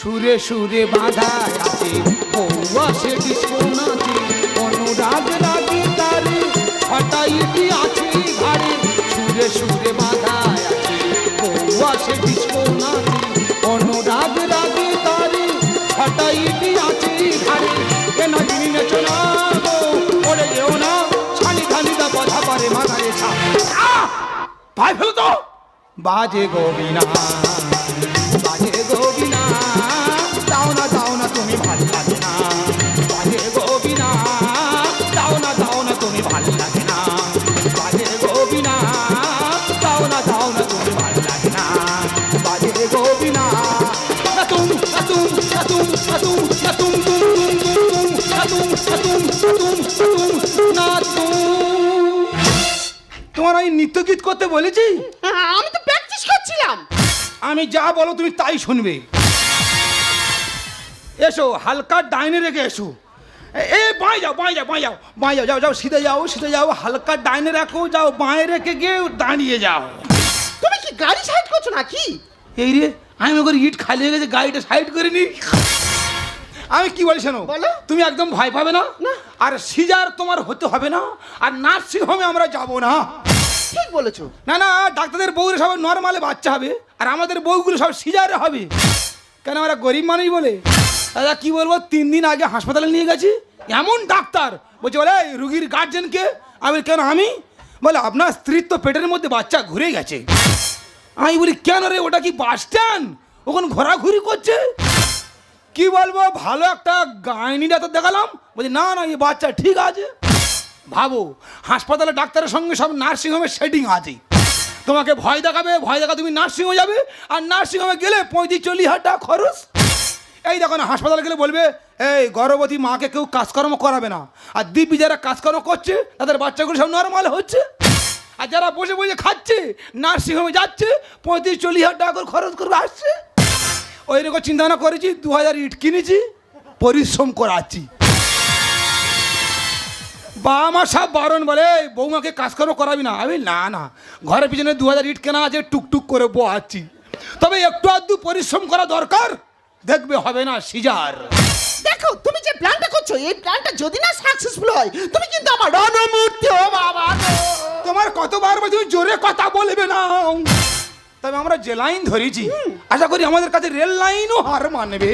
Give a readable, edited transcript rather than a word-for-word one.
সুরে সুরে বাঁধা আছে বউয়া সে ডিস্কো নাচে, অনুরাগ রাগে তারে হঠাইটি আছে ঘাড়ে। সুরে সুরে বাঁধা আছে বউয়া সে ডিস্কো নাচে, অনুরাগ রাগে তারে হঠাইটি আছে ঘাড়ে। কেন যিনি নেচো না গো ওরে যেও না, ছানি ধানিদা বাধা পারে মাথায় ছাপ। ভাই ফেলো তো বাজে গোবিনা, বাজে গোবিনা, দাও না তুমি ভালো লাগে না। বাজে গোবিনা, দাও না তুমি ভালো লাগে না। বাজে গোবিনা, দাও না তুমি ভালো লাগে না। বাজে গোবিনা, না তুম না তুম না তুম না তুম না তুম তুম তুম তুম না তুম। তোমার আমি নৃত্য গীত করতে বলেছি? আমি তো প্র্যাকটিস করছিলাম। আমি যা বলো তুমি তাই শুনবে। এসো হালকা ডাইনে রেখে এসো। এ বাঁয়ে যাও বাঁয়ে যাও বাঁয়ে যাও বাঁয়ে যাও, যাও যাও সিধে যাও সিধে যাও, হালকা ডাইনে রাখো, যাও বাঁয়ে রেখে গিয়ে দাঁড়িয়ে যাও। তুমি কি গাড়ি সাইড করছো নাকি? এই রে আমি ওকে ইট খালি হয়ে গেছে, গাড়িটা সাইড করে নি। আমি কি বলি শোনো, বলো। তুমি একদম ভয় পাবে না, আর সিজার তোমার হতে হবে না, আর নার্সিং হোমে আমরা যাব না। ঠিক বলেছো। না না, ডাক্তারদের বউরা সব নর্মালে বাচ্চা হবে, আর আমাদের বউগুলো সব সিজারে হবে। কেন আমরা গরিব মানুষ বলে। দাদা কি বলবো, 3 দিন আগে হাসপাতালে নিয়ে গেছি, এমন ডাক্তার বলছে বলে রুগীর গার্জেনকে। আমি কেন আমি বলে আপনার স্ত্রীর তো পেটের মধ্যে বাচ্চা ঘুরে গেছে। আমি বলি কেন রে, ওটা কি বাস স্ট্যান্ড, ওখানে ঘোরাঘুরি করছে? কি বলবো, ভালো একটা গাইনি ডাক্তার দেখালাম, বলছি না না এই বাচ্চা ঠিক আছে। ভাবো হাসপাতালে ডাক্তারের সঙ্গে সব নার্সিংহোমের সেটিং আছে। তোমাকে ভয় দেখাবে, ভয় দেখা তুমি নার্সিংহোমে যাবে, আর নার্সিংহোমে গেলে 35-40 হাজার টাকা খরচ। এই দেখো না, হাসপাতালে গেলে বলবে এই গর্ভবতী মাকে কেউ কাজকর্ম করাবে না, আর দিব্যি যারা কাজকর্ম করছে তাদের বাচ্চাগুলো সব নর্মাল হচ্ছে, আর যারা বসে বসে খাচ্ছে নার্সিংহোমে যাচ্ছে 35-40 হাজার টাকা করে খরচ করে আসছে। ওই রকম চিন্তা ভাবনা করেছি, 2000 ইট কিনেছি, পরিশ্রম করাচ্ছি। বাবা মা সব বারণ, বলে বৌমাকে কাজকর্ম করাবি না। আমি না না, ঘরের পিছনে 2000 ইট কেনা আছে, টুকটুক করে বোয়াচ্ছি, তবে একটু আধটু পরিশ্রম করা দরকার, দেখবে হবে না সিজার। দেখো তুমি যে প্ল্যানটা করছো, এই প্ল্যানটা যদি না সাকসেসফুল হয়, তুমি কিন্তু আমার রণমূর্তি। ও বাবা গো। তোমার কতবার বলছি তুমি জোরে কথা বলবে না। তবে আমরা যে লাইন ধরেছি, আশা করি আমাদের কাছে রেল লাইনও হার মানবে।